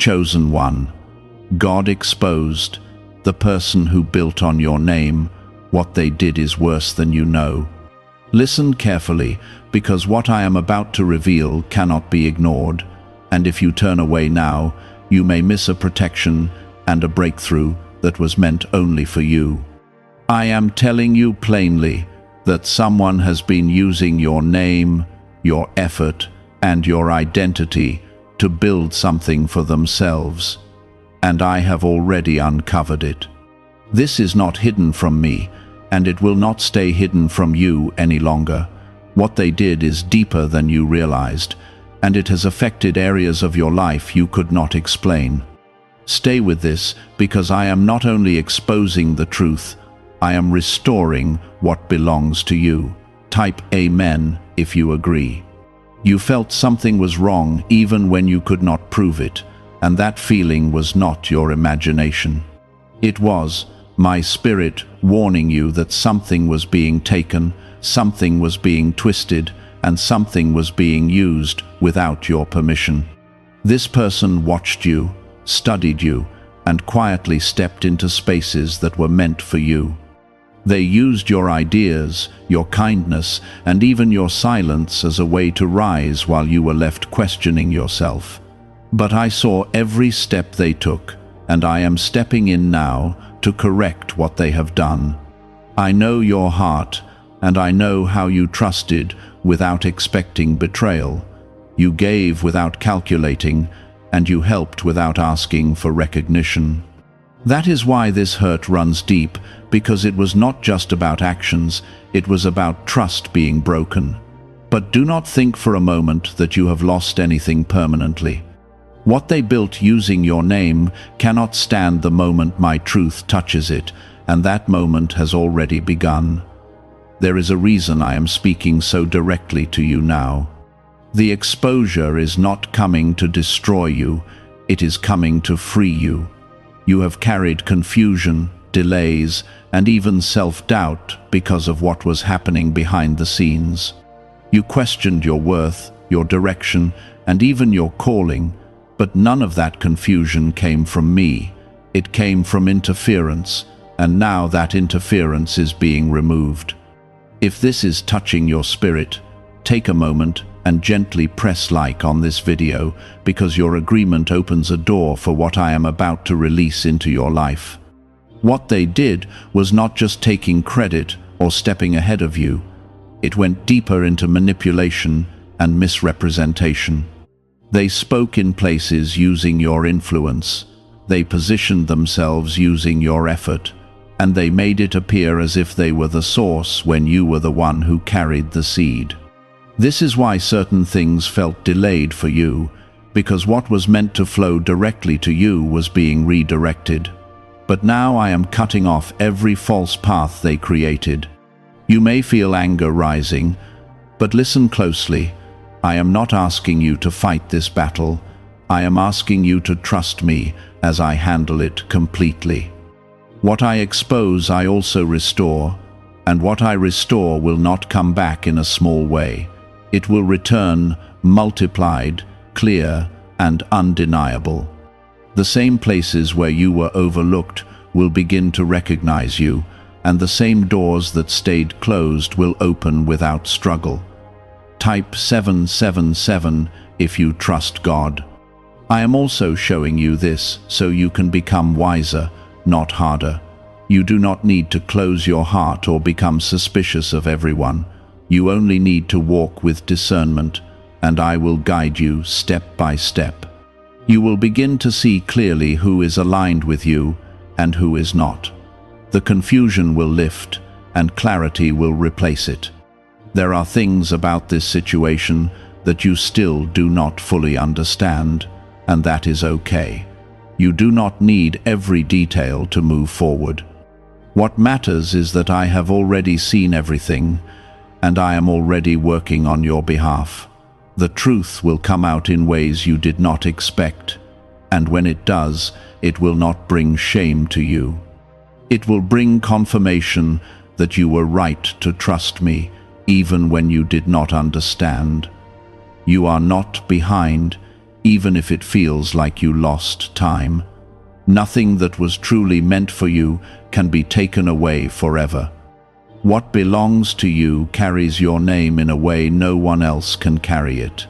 chosen one. God exposed, the person who built on your name. What they did is worse than you know. Listen carefully, because what I am about to reveal cannot be ignored, and if you turn away now, you may miss a protection and a breakthrough that was meant only for you. I am telling you plainly that someone has been using your name, your effort, and your identity to build something for themselves, and I have already uncovered it. This is not hidden from me, and it will not stay hidden from you any longer. What they did is deeper than you realized, and it has affected areas of your life you could not explain. Stay with this, because I am not only exposing the truth, I am restoring what belongs to you. Type Amen if you agree. You felt something was wrong even when you could not prove it, and that feeling was not your imagination. It was my spirit warning you that something was being taken, something was being twisted, and something was being used without your permission. This person watched you, studied you, and quietly stepped into spaces that were meant for you. They used your ideas, your kindness, and even your silence as a way to rise while you were left questioning yourself. But I saw every step they took, and I am stepping in now to correct what they have done. I know your heart, and I know how you trusted without expecting betrayal. You gave without calculating, and you helped without asking for recognition. That is why this hurt runs deep, because it was not just about actions, it was about trust being broken. But do not think for a moment that you have lost anything permanently. What they built using your name cannot stand the moment my truth touches it, and that moment has already begun. There is a reason I am speaking so directly to you now. The exposure is not coming to destroy you, it is coming to free you. You have carried confusion, delays, and even self-doubt because of what was happening behind the scenes. You questioned your worth, your direction, and even your calling, but none of that confusion came from me. It came from interference, and now that interference is being removed. If this is touching your spirit, take a moment and gently press like on this video, because your agreement opens a door for what I am about to release into your life. What they did was not just taking credit or stepping ahead of you. It went deeper into manipulation and misrepresentation. They spoke in places using your influence. They positioned themselves using your effort, and they made it appear as if they were the source when you were the one who carried the seed. This is why certain things felt delayed for you, because what was meant to flow directly to you was being redirected. But now I am cutting off every false path they created. You may feel anger rising, but listen closely. I am not asking you to fight this battle. I am asking you to trust me as I handle it completely. What I expose, I also restore, and what I restore will not come back in a small way. It will return multiplied, clear, and undeniable. The same places where you were overlooked will begin to recognize you, and the same doors that stayed closed will open without struggle. Type 777 if you trust God. I am also showing you this so you can become wiser, not harder. You do not need to close your heart or become suspicious of everyone. You only need to walk with discernment, and I will guide you step by step. You will begin to see clearly who is aligned with you and who is not. The confusion will lift, and clarity will replace it. There are things about this situation that you still do not fully understand, and that is okay. You do not need every detail to move forward. What matters is that I have already seen everything, and I am already working on your behalf. The truth will come out in ways you did not expect, and when it does, it will not bring shame to you. It will bring confirmation that you were right to trust me, even when you did not understand. You are not behind, even if it feels like you lost time. Nothing that was truly meant for you can be taken away forever. What belongs to you carries your name in a way no one else can carry it.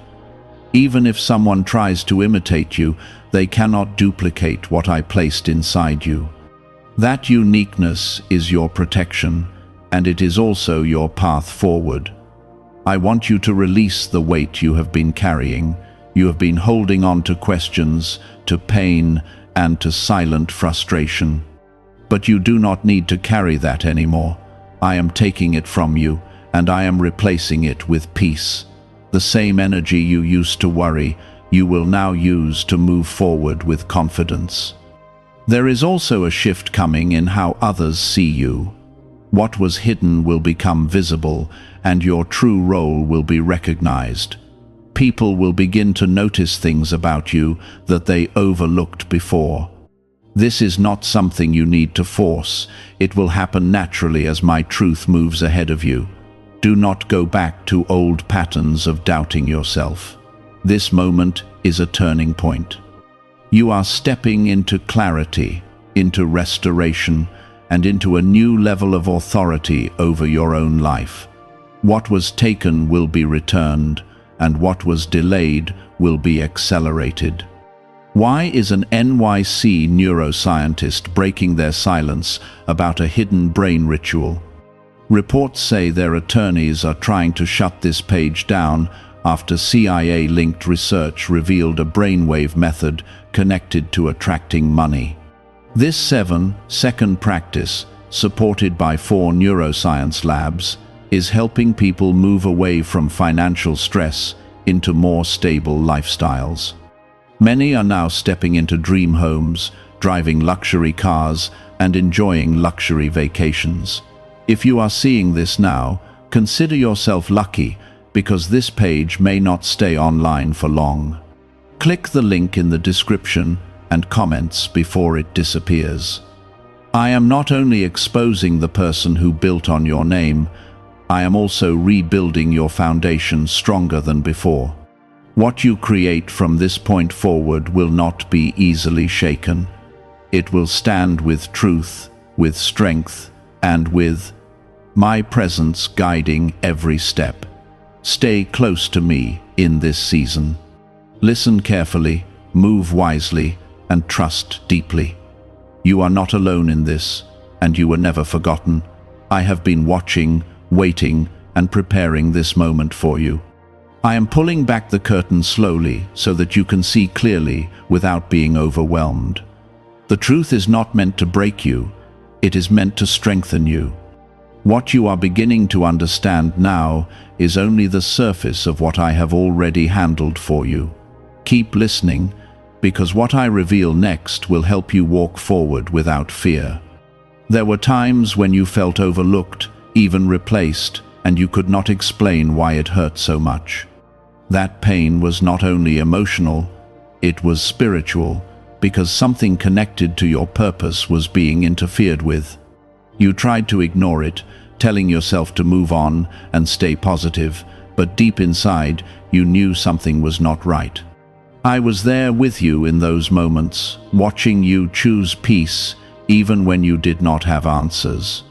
Even if someone tries to imitate you, they cannot duplicate what I placed inside you. That uniqueness is your protection, and it is also your path forward. I want you to release the weight you have been carrying. You have been holding on to questions, to pain, and to silent frustration. But you do not need to carry that anymore. I am taking it from you, and I am replacing it with peace. The same energy you used to worry, you will now use to move forward with confidence. There is also a shift coming in how others see you. What was hidden will become visible, and your true role will be recognized. People will begin to notice things about you that they overlooked before. This is not something you need to force. It will happen naturally as my truth moves ahead of you. Do not go back to old patterns of doubting yourself. This moment is a turning point. You are stepping into clarity, into restoration, and into a new level of authority over your own life. What was taken will be returned, and what was delayed will be accelerated. Why is an NYC neuroscientist breaking their silence about a hidden brain ritual? Reports say their attorneys are trying to shut this page down after CIA-linked research revealed a brainwave method connected to attracting money. This 7-second practice, supported by 4 neuroscience labs, is helping people move away from financial stress into more stable lifestyles. Many are now stepping into dream homes, driving luxury cars, and enjoying luxury vacations. If you are seeing this now, consider yourself lucky, because this page may not stay online for long. Click the link in the description and comments before it disappears. I am not only exposing the person who built on your name, I am also rebuilding your foundation stronger than before. What you create from this point forward will not be easily shaken. It will stand with truth, with strength, and with my presence guiding every step. Stay close to me in this season. Listen carefully, move wisely, and trust deeply. You are not alone in this, and you were never forgotten. I have been watching, waiting, and preparing this moment for you. I am pulling back the curtain slowly so that you can see clearly without being overwhelmed. The truth is not meant to break you, it is meant to strengthen you. What you are beginning to understand now is only the surface of what I have already handled for you. Keep listening, because what I reveal next will help you walk forward without fear. There were times when you felt overlooked, even replaced, and you could not explain why it hurt so much. That pain was not only emotional, it was spiritual, because something connected to your purpose was being interfered with. You tried to ignore it, telling yourself to move on and stay positive, but deep inside, you knew something was not right. I was there with you in those moments, watching you choose peace even when you did not have answers.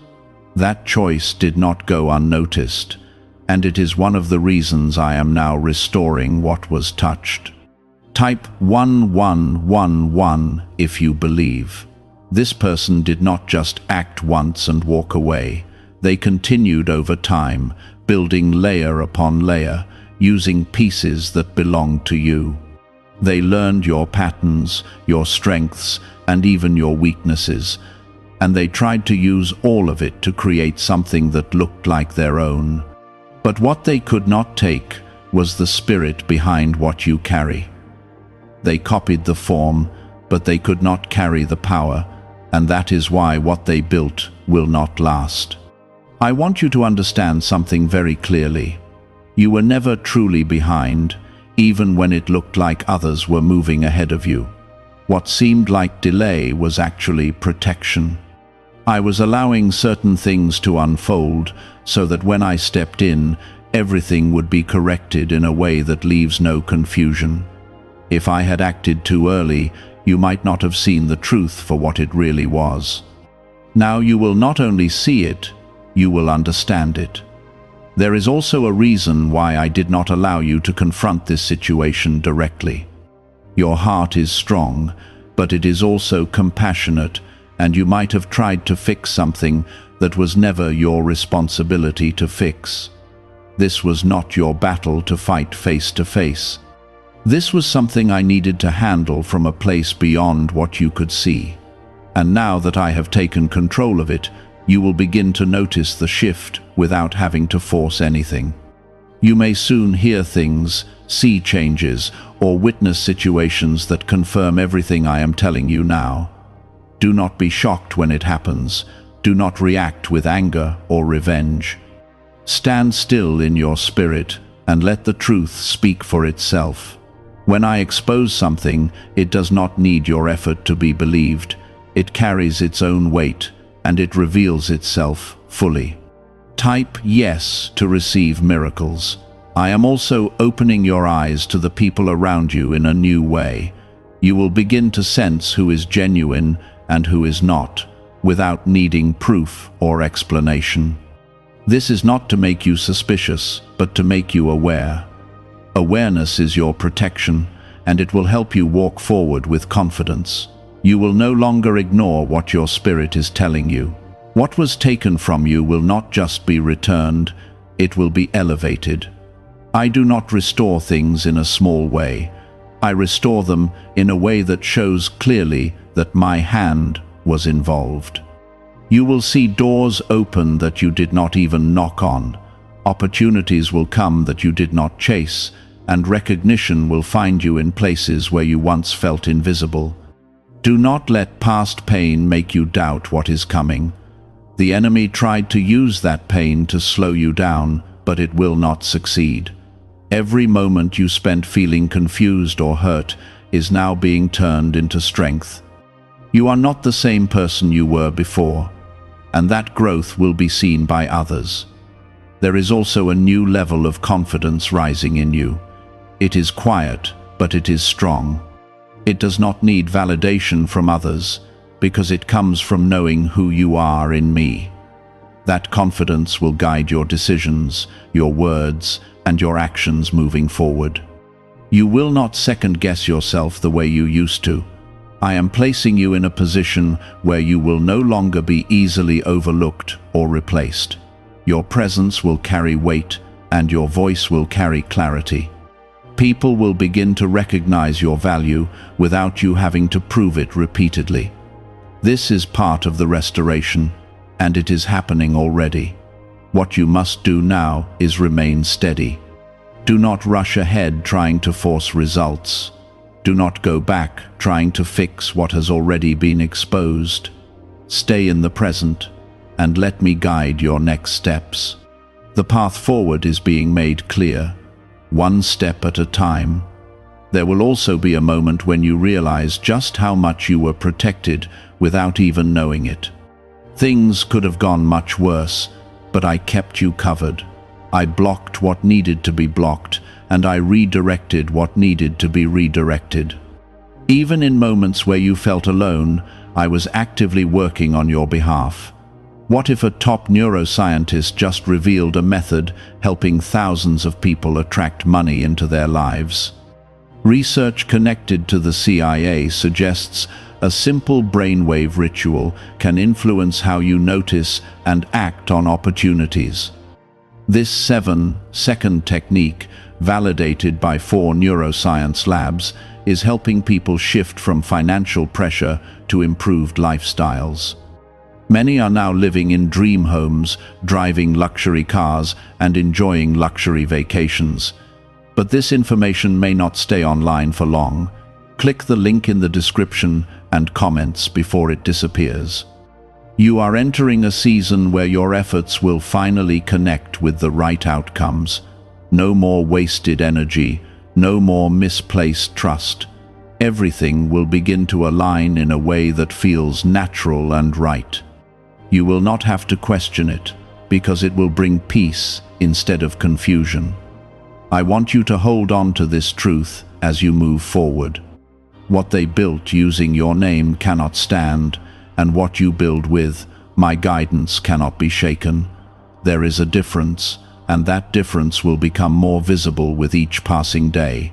That choice did not go unnoticed, and it is one of the reasons I am now restoring what was touched. Type 1111 if you believe. This person did not just act once and walk away. They continued over time, building layer upon layer, using pieces that belonged to you. They learned your patterns, your strengths, and even your weaknesses, and they tried to use all of it to create something that looked like their own. But what they could not take was the spirit behind what you carry. They copied the form, but they could not carry the power, and that is why what they built will not last. I want you to understand something very clearly. You were never truly behind, even when it looked like others were moving ahead of you. What seemed like delay was actually protection. I was allowing certain things to unfold so that when I stepped in, everything would be corrected in a way that leaves no confusion. If I had acted too early, you might not have seen the truth for what it really was. Now you will not only see it, you will understand it. There is also a reason why I did not allow you to confront this situation directly. Your heart is strong, but it is also compassionate, and you might have tried to fix something that was never your responsibility to fix. This was not your battle to fight face to face. This was something I needed to handle from a place beyond what you could see. And now that I have taken control of it, you will begin to notice the shift without having to force anything. You may soon hear things, see changes, or witness situations that confirm everything I am telling you now. Do not be shocked when it happens. Do not react with anger or revenge. Stand still in your spirit and let the truth speak for itself. When I expose something, it does not need your effort to be believed. It carries its own weight, and it reveals itself fully. Type yes to receive miracles. I am also opening your eyes to the people around you in a new way. You will begin to sense who is genuine and who is not, without needing proof or explanation. This is not to make you suspicious, but to make you aware. Awareness is your protection, and it will help you walk forward with confidence. You will no longer ignore what your spirit is telling you. What was taken from you will not just be returned, it will be elevated. I do not restore things in a small way. I restore them in a way that shows clearly that my hand was involved. You will see doors open that you did not even knock on. Opportunities will come that you did not chase, and recognition will find you in places where you once felt invisible. Do not let past pain make you doubt what is coming. The enemy tried to use that pain to slow you down, but it will not succeed. Every moment you spent feeling confused or hurt is now being turned into strength. You are not the same person you were before, and that growth will be seen by others. There is also a new level of confidence rising in you. It is quiet, but it is strong. It does not need validation from others, because it comes from knowing who you are in me. That confidence will guide your decisions, your words, and your actions moving forward. You will not second-guess yourself the way you used to. I am placing you in a position where you will no longer be easily overlooked or replaced. Your presence will carry weight, and your voice will carry clarity. People will begin to recognize your value without you having to prove it repeatedly. This is part of the restoration, and it is happening already. What you must do now is remain steady. Do not rush ahead trying to force results. Do not go back trying to fix what has already been exposed. Stay in the present, and let me guide your next steps. The path forward is being made clear, one step at a time. There will also be a moment when you realize just how much you were protected without even knowing it. Things could have gone much worse, but I kept you covered. I blocked what needed to be blocked, and I redirected what needed to be redirected. Even in moments where you felt alone, I was actively working on your behalf. What if a top neuroscientist just revealed a method helping thousands of people attract money into their lives? Research connected to the CIA suggests a simple brainwave ritual can influence how you notice and act on opportunities. This 7-second technique, validated by 4 neuroscience labs, is helping people shift from financial pressure to improved lifestyles. Many are now living in dream homes, driving luxury cars, and enjoying luxury vacations. But this information may not stay online for long. Click the link in the description and comments before it disappears. You are entering a season where your efforts will finally connect with the right outcomes. No more wasted energy, no more misplaced trust. Everything will begin to align in a way that feels natural and right. You will not have to question it, because it will bring peace instead of confusion. I want you to hold on to this truth as you move forward. What they built using your name cannot stand, and what you build with my guidance cannot be shaken. There is a difference, and that difference will become more visible with each passing day.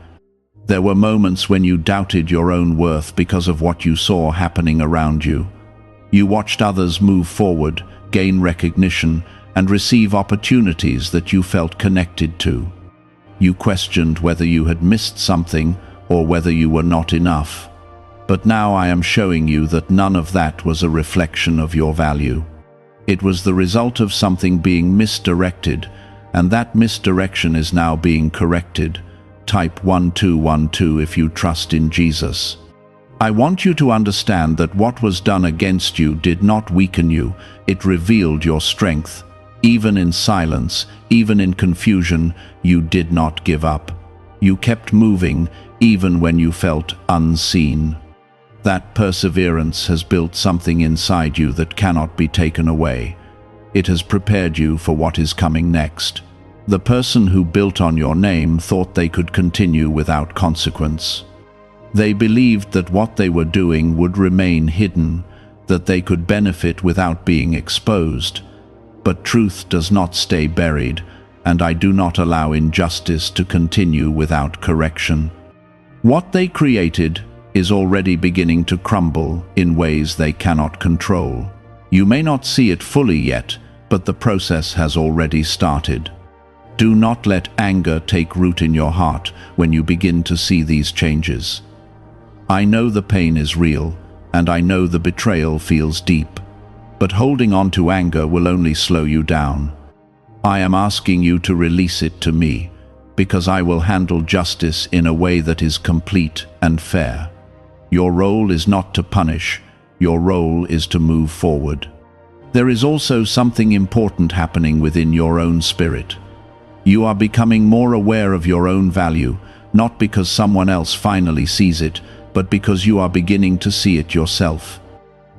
There were moments when you doubted your own worth because of what you saw happening around you. You watched others move forward, gain recognition, and receive opportunities that you felt connected to. You questioned whether you had missed something or whether you were not enough. But now I am showing you that none of that was a reflection of your value. It was the result of something being misdirected, and that misdirection is now being corrected. Type 1212 if you trust in Jesus. I want you to understand that what was done against you did not weaken you, it revealed your strength. Even in silence, even in confusion, you did not give up. You kept moving, even when you felt unseen. That perseverance has built something inside you that cannot be taken away. It has prepared you for what is coming next. The person who built on your name thought they could continue without consequence. They believed that what they were doing would remain hidden, that they could benefit without being exposed. But truth does not stay buried, and I do not allow injustice to continue without correction. What they created is already beginning to crumble in ways they cannot control. You may not see it fully yet, but the process has already started. Do not let anger take root in your heart when you begin to see these changes. I know the pain is real, and I know the betrayal feels deep, but holding on to anger will only slow you down. I am asking you to release it to me, because I will handle justice in a way that is complete and fair. Your role is not to punish, your role is to move forward. There is also something important happening within your own spirit. You are becoming more aware of your own value, not because someone else finally sees it, but because you are beginning to see it yourself.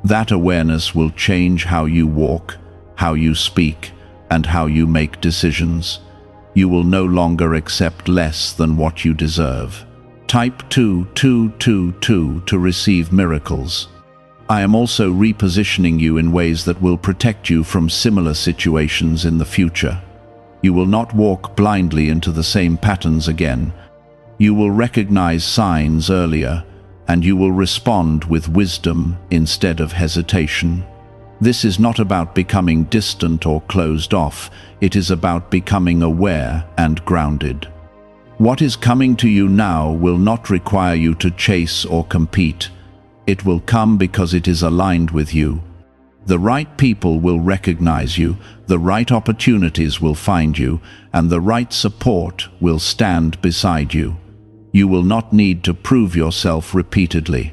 That awareness will change how you walk, how you speak, and how you make decisions. You will no longer accept less than what you deserve. Type 2222 to receive miracles. I am also repositioning you in ways that will protect you from similar situations in the future. You will not walk blindly into the same patterns again. You will recognize signs earlier, and you will respond with wisdom instead of hesitation. This is not about becoming distant or closed off. It is about becoming aware and grounded. What is coming to you now will not require you to chase or compete. It will come because it is aligned with you. The right people will recognize you, the right opportunities will find you, and the right support will stand beside you. You will not need to prove yourself repeatedly.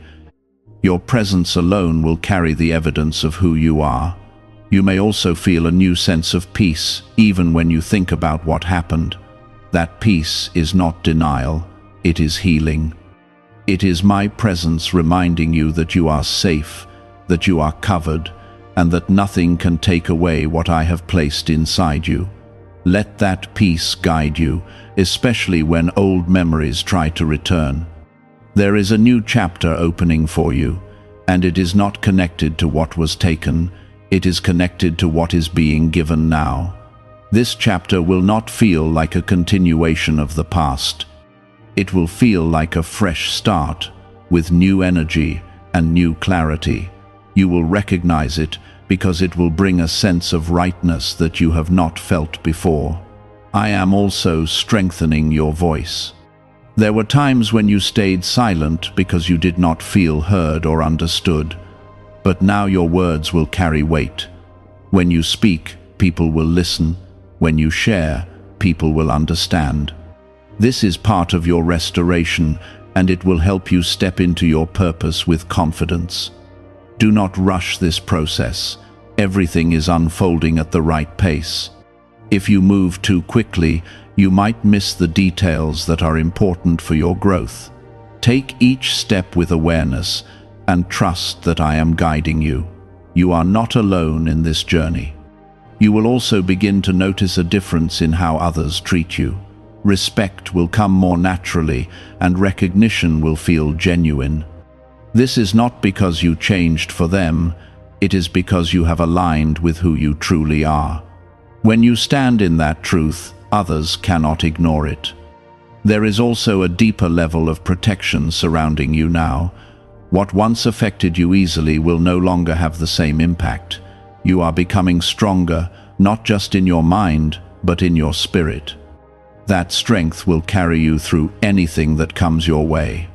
Your presence alone will carry the evidence of who you are. You may also feel a new sense of peace, even when you think about what happened. That peace is not denial, it is healing. It is my presence reminding you that you are safe, that you are covered, and that nothing can take away what I have placed inside you. Let that peace guide you, especially when old memories try to return. There is a new chapter opening for you, and it is not connected to what was taken, it is connected to what is being given now. This chapter will not feel like a continuation of the past. It will feel like a fresh start, with new energy and new clarity. You will recognize it because it will bring a sense of rightness that you have not felt before. I am also strengthening your voice. There were times when you stayed silent because you did not feel heard or understood, but now your words will carry weight. When you speak, people will listen. When you share, people will understand. This is part of your restoration, and it will help you step into your purpose with confidence. Do not rush this process. Everything is unfolding at the right pace. If you move too quickly, you might miss the details that are important for your growth. Take each step with awareness and trust that I am guiding you. You are not alone in this journey. You will also begin to notice a difference in how others treat you. Respect will come more naturally, and recognition will feel genuine. This is not because you changed for them, it is because you have aligned with who you truly are. When you stand in that truth, others cannot ignore it. There is also a deeper level of protection surrounding you now. What once affected you easily will no longer have the same impact. You are becoming stronger, not just in your mind, but in your spirit. That strength will carry you through anything that comes your way.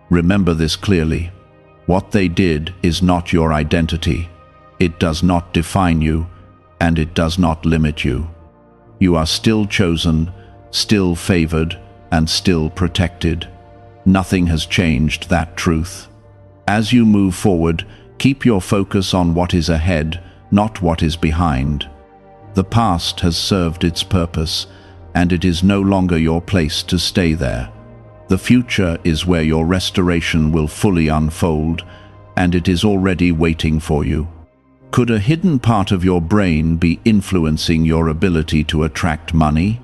Remember this clearly. What they did is not your identity. It does not define you, and it does not limit you. You are still chosen, still favored, and still protected. Nothing has changed that truth. As you move forward, keep your focus on what is ahead, not what is behind. The past has served its purpose, and it is no longer your place to stay there. The future is where your restoration will fully unfold, and it is already waiting for you. Could a hidden part of your brain be influencing your ability to attract money?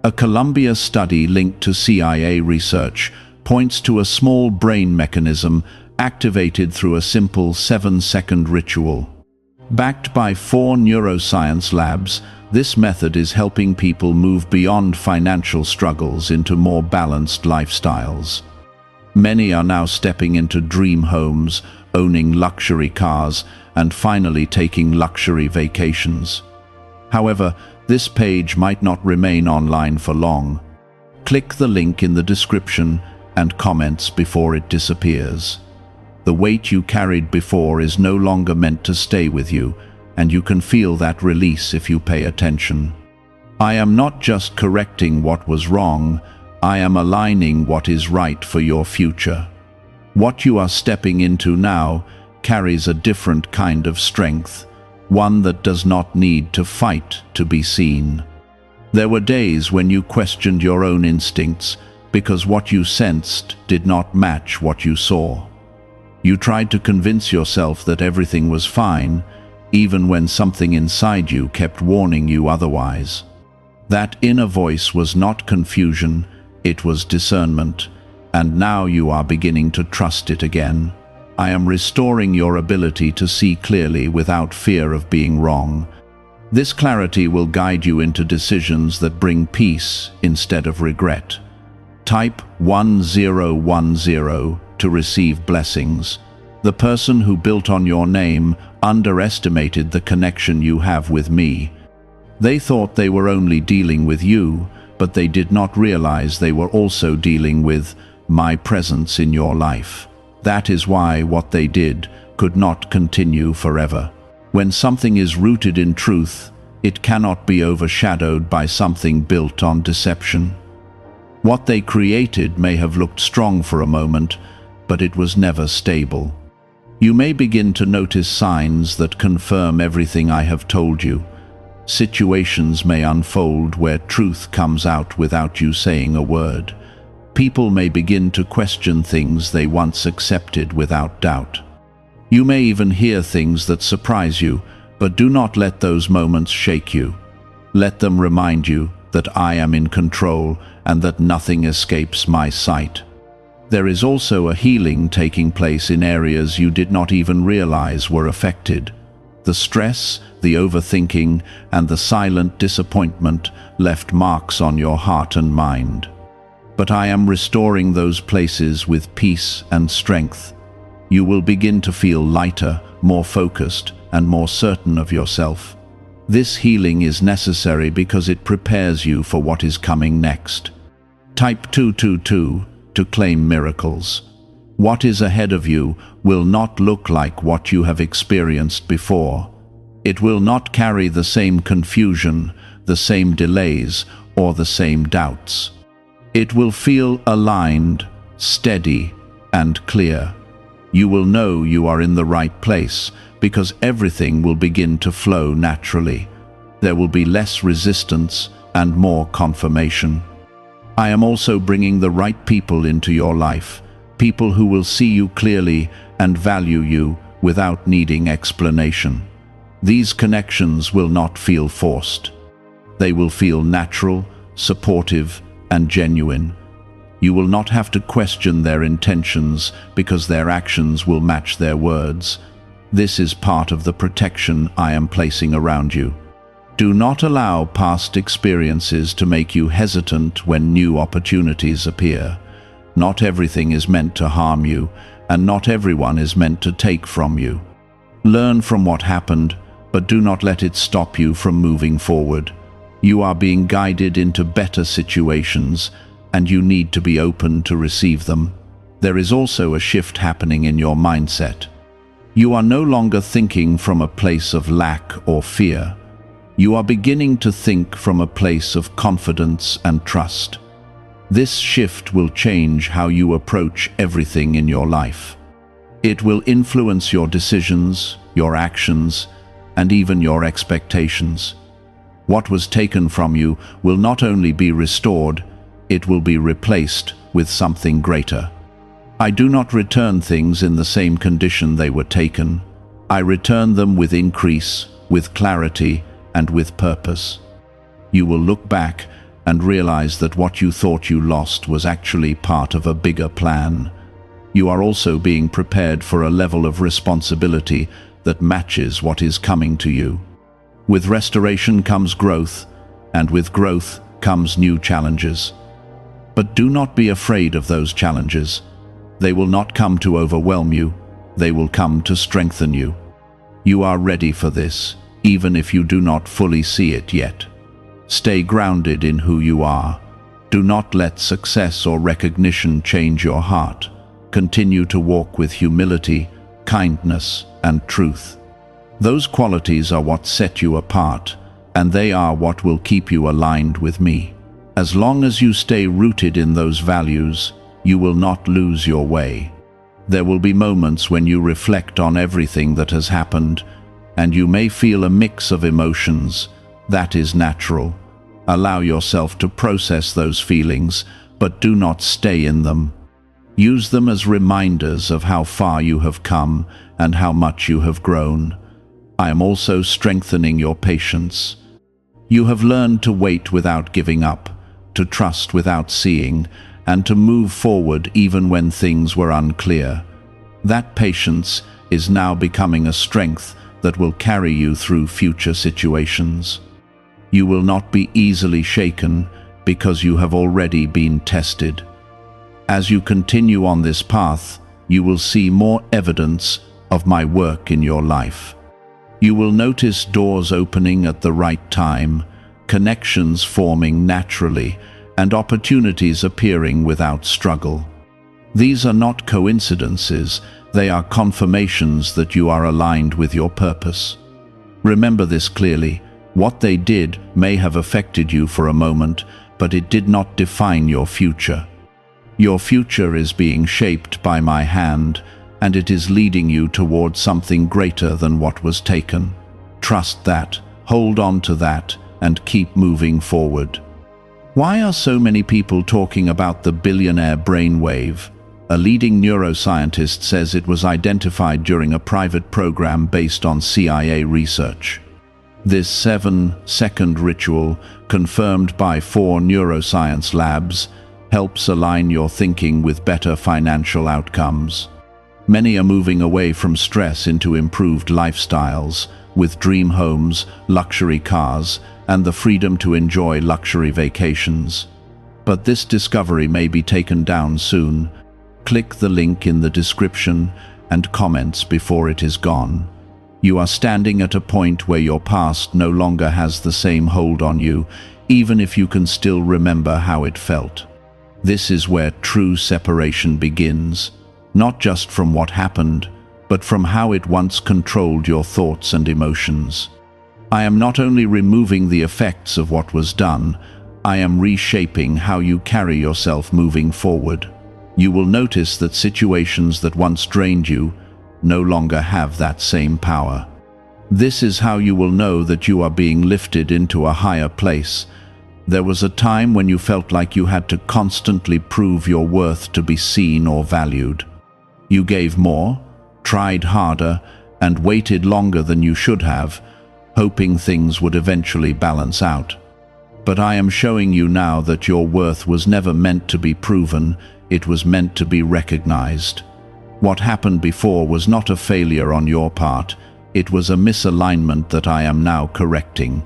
A Columbia study linked to CIA research points to a small brain mechanism activated through a simple 7-second ritual. Backed by 4 neuroscience labs, this method is helping people move beyond financial struggles into more balanced lifestyles. Many are now stepping into dream homes, owning luxury cars, and finally taking luxury vacations. However, this page might not remain online for long. Click the link in the description and comments before it disappears. The weight you carried before is no longer meant to stay with you, and you can feel that release if you pay attention. I am not just correcting what was wrong, I am aligning what is right for your future. What you are stepping into now carries a different kind of strength, one that does not need to fight to be seen. There were days when you questioned your own instincts because what you sensed did not match what you saw. You tried to convince yourself that everything was fine, even when something inside you kept warning you otherwise. That inner voice was not confusion, it was discernment, and now you are beginning to trust it again. I am restoring your ability to see clearly without fear of being wrong. This clarity will guide you into decisions that bring peace instead of regret. Type 1010 to receive blessings. The person who built on your name underestimated the connection you have with me. They thought they were only dealing with you, but they did not realize they were also dealing with my presence in your life. That is why what they did could not continue forever. When something is rooted in truth, it cannot be overshadowed by something built on deception. What they created may have looked strong for a moment, but it was never stable. You may begin to notice signs that confirm everything I have told you. Situations may unfold where truth comes out without you saying a word. People may begin to question things they once accepted without doubt. You may even hear things that surprise you, but do not let those moments shake you. Let them remind you that I am in control and that nothing escapes my sight. There is also a healing taking place in areas you did not even realize were affected. The stress, the overthinking, and the silent disappointment left marks on your heart and mind. But I am restoring those places with peace and strength. You will begin to feel lighter, more focused, and more certain of yourself. This healing is necessary because it prepares you for what is coming next. Type 222 to claim miracles. What is ahead of you will not look like what you have experienced before. It will not carry the same confusion, the same delays, or the same doubts. It will feel aligned, steady, and clear. You will know you are in the right place because everything will begin to flow naturally. There will be less resistance and more confirmation. I am also bringing the right people into your life, people who will see you clearly and value you without needing explanation. These connections will not feel forced. They will feel natural, supportive, and genuine. You will not have to question their intentions because their actions will match their words. This is part of the protection I am placing around you. Do not allow past experiences to make you hesitant when new opportunities appear. Not everything is meant to harm you, and not everyone is meant to take from you. Learn from what happened, but do not let it stop you from moving forward. You are being guided into better situations, and you need to be open to receive them. There is also a shift happening in your mindset. You are no longer thinking from a place of lack or fear. You are beginning to think from a place of confidence and trust. This shift will change how you approach everything in your life. It will influence your decisions, your actions, and even your expectations. What was taken from you will not only be restored, it will be replaced with something greater. I do not return things in the same condition they were taken. I return them with increase, with clarity, and with purpose. You will look back and realize that what you thought you lost was actually part of a bigger plan. You are also being prepared for a level of responsibility that matches what is coming to you. With restoration comes growth, and with growth comes new challenges. But do not be afraid of those challenges. They will not come to overwhelm you, they will come to strengthen you. You are ready for this, even if you do not fully see it yet. Stay grounded in who you are. Do not let success or recognition change your heart. Continue to walk with humility, kindness, and truth. Those qualities are what set you apart, and they are what will keep you aligned with me. As long as you stay rooted in those values, you will not lose your way. There will be moments when you reflect on everything that has happened, and you may feel a mix of emotions. That is natural. Allow yourself to process those feelings, but do not stay in them. Use them as reminders of how far you have come and how much you have grown. I am also strengthening your patience. You have learned to wait without giving up, to trust without seeing, and to move forward even when things were unclear. That patience is now becoming a strength that will carry you through future situations. You will not be easily shaken because you have already been tested. As you continue on this path, you will see more evidence of my work in your life. You will notice doors opening at the right time, connections forming naturally, and opportunities appearing without struggle. These are not coincidences, they are confirmations that you are aligned with your purpose. Remember this clearly. What they did may have affected you for a moment, but it did not define your future. Your future is being shaped by my hand, and it is leading you towards something greater than what was taken. Trust that, hold on to that, and keep moving forward. Why are so many people talking about the billionaire brainwave? A leading neuroscientist says it was identified during a private program based on CIA research. This 7-second ritual, confirmed by 4 neuroscience labs, helps align your thinking with better financial outcomes. Many are moving away from stress into improved lifestyles, with dream homes, luxury cars, and the freedom to enjoy luxury vacations. But this discovery may be taken down soon. Click the link in the description and comments before it is gone. You are standing at a point where your past no longer has the same hold on you, even if you can still remember how it felt. This is where true separation begins, not just from what happened, but from how it once controlled your thoughts and emotions. I am not only removing the effects of what was done, I am reshaping how you carry yourself moving forward. You will notice that situations that once drained you no longer have that same power. This is how you will know that you are being lifted into a higher place. There was a time when you felt like you had to constantly prove your worth to be seen or valued. You gave more, tried harder, and waited longer than you should have, hoping things would eventually balance out. But I am showing you now that your worth was never meant to be proven, it was meant to be recognized. What happened before was not a failure on your part, it was a misalignment that I am now correcting.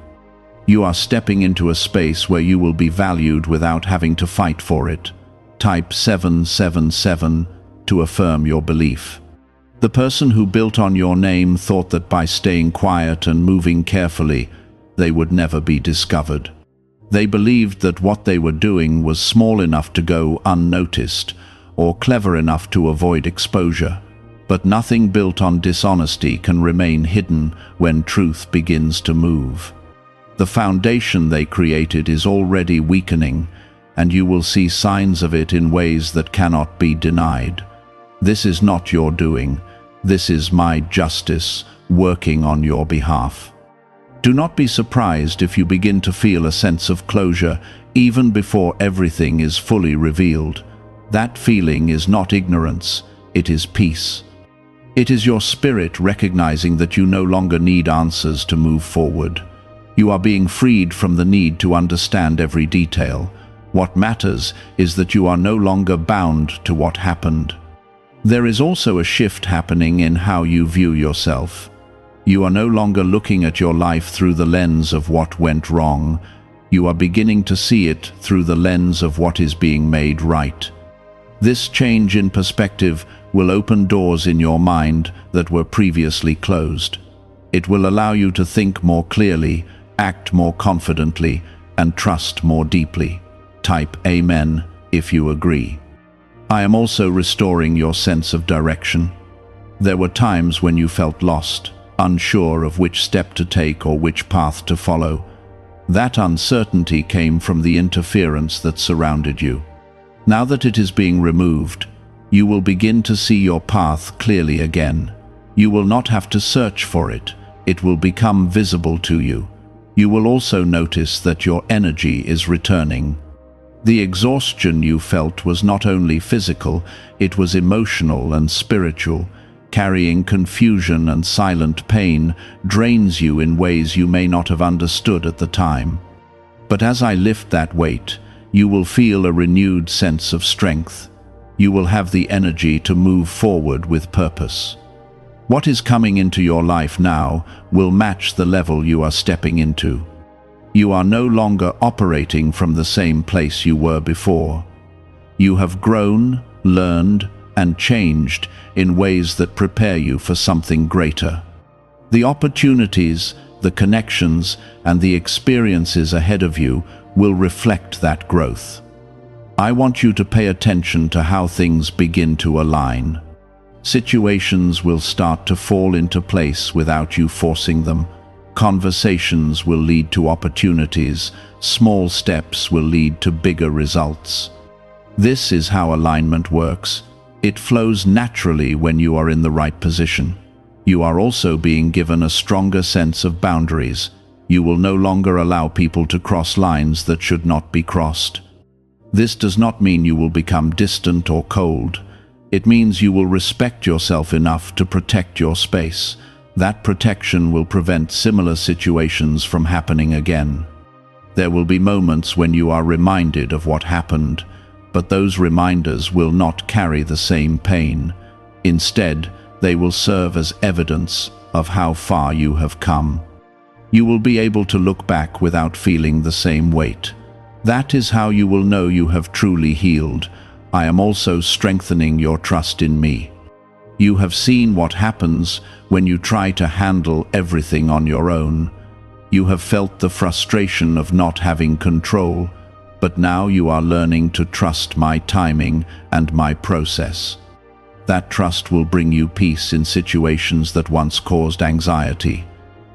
You are stepping into a space where you will be valued without having to fight for it. Type 777 to affirm your belief. The person who built on your name thought that by staying quiet and moving carefully, they would never be discovered. They believed that what they were doing was small enough to go unnoticed, or clever enough to avoid exposure. But nothing built on dishonesty can remain hidden when truth begins to move. The foundation they created is already weakening, and you will see signs of it in ways that cannot be denied. This is not your doing. This is my justice working on your behalf. Do not be surprised if you begin to feel a sense of closure even before everything is fully revealed. That feeling is not ignorance, it is peace. It is your spirit recognizing that you no longer need answers to move forward. You are being freed from the need to understand every detail. What matters is that you are no longer bound to what happened. There is also a shift happening in how you view yourself. You are no longer looking at your life through the lens of what went wrong. You are beginning to see it through the lens of what is being made right. This change in perspective will open doors in your mind that were previously closed. It will allow you to think more clearly, act more confidently, and trust more deeply. Type Amen if you agree. I am also restoring your sense of direction. There were times when you felt lost, unsure of which step to take or which path to follow. That uncertainty came from the interference that surrounded you. Now that it is being removed, you will begin to see your path clearly again. You will not have to search for it. It will become visible to you. You will also notice that your energy is returning. The exhaustion you felt was not only physical, it was emotional and spiritual. Carrying confusion and silent pain drains you in ways you may not have understood at the time. But as I lift that weight, you will feel a renewed sense of strength. You will have the energy to move forward with purpose. What is coming into your life now will match the level you are stepping into. You are no longer operating from the same place you were before. You have grown, learned, and changed in ways that prepare you for something greater. The opportunities, the connections, and the experiences ahead of you will reflect that growth. I want you to pay attention to how things begin to align. Situations will start to fall into place without you forcing them. Conversations will lead to opportunities. Small steps will lead to bigger results. This is how alignment works. It flows naturally when you are in the right position. You are also being given a stronger sense of boundaries. You will no longer allow people to cross lines that should not be crossed. This does not mean you will become distant or cold. It means you will respect yourself enough to protect your space. That protection will prevent similar situations from happening again. There will be moments when you are reminded of what happened, but those reminders will not carry the same pain. Instead, they will serve as evidence of how far you have come. You will be able to look back without feeling the same weight. That is how you will know you have truly healed. I am also strengthening your trust in me. You have seen what happens when you try to handle everything on your own. You have felt the frustration of not having control, but now you are learning to trust my timing and my process. That trust will bring you peace in situations that once caused anxiety.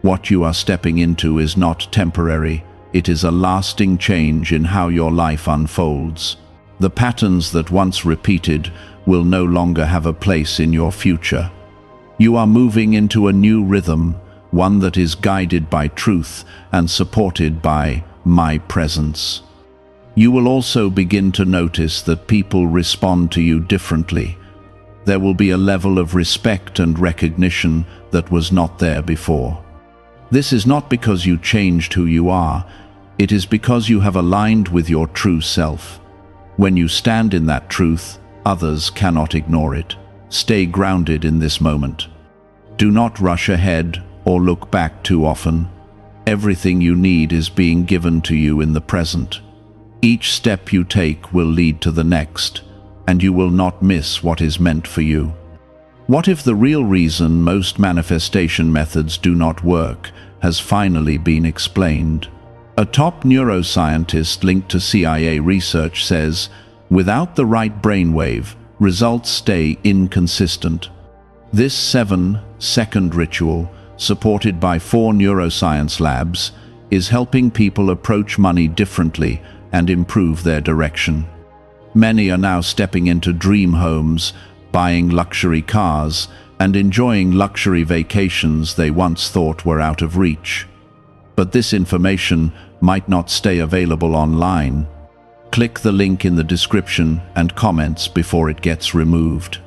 What you are stepping into is not temporary, it is a lasting change in how your life unfolds. The patterns that once repeated will no longer have a place in your future. You are moving into a new rhythm, one that is guided by truth and supported by my presence. You will also begin to notice that people respond to you differently. There will be a level of respect and recognition that was not there before. This is not because you changed who you are, It is because you have aligned with your true self. When you stand in that truth, others cannot ignore it. Stay grounded in this moment. Do not rush ahead or look back too often. Everything you need is being given to you in the present. Each step you take will lead to the next, and you will not miss what is meant for you. What if the real reason most manifestation methods do not work has finally been explained? A top neuroscientist linked to CIA research says, without the right brainwave, results stay inconsistent. This 7-second ritual, supported by 4 neuroscience labs, is helping people approach money differently and improve their direction. Many are now stepping into dream homes, buying luxury cars, and enjoying luxury vacations they once thought were out of reach. But this information might not stay available online. Click the link in the description and comments before it gets removed.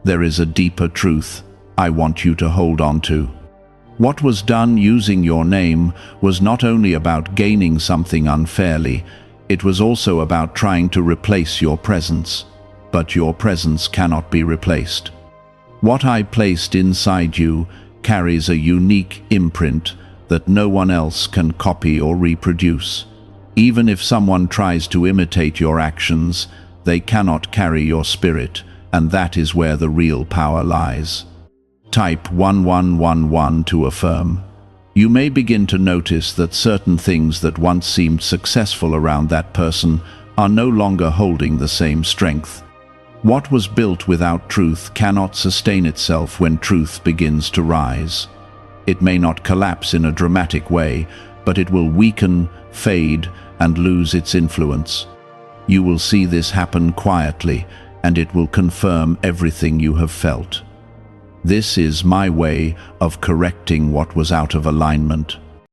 There is a deeper truth I want you to hold on to. What was done using your name was not only about gaining something unfairly, it was also about trying to replace your presence. But your presence cannot be replaced. What I placed inside you carries a unique imprint that no one else can copy or reproduce. Even if someone tries to imitate your actions, they cannot carry your spirit, and that is where the real power lies. Type 1111 to affirm. You may begin to notice that certain things that once seemed successful around that person are no longer holding the same strength. What was built without truth cannot sustain itself when truth begins to rise. It may not collapse in a dramatic way, but it will weaken, fade, and lose its influence. You will see this happen quietly, and it will confirm everything you have felt. This is my way of correcting what was out of alignment.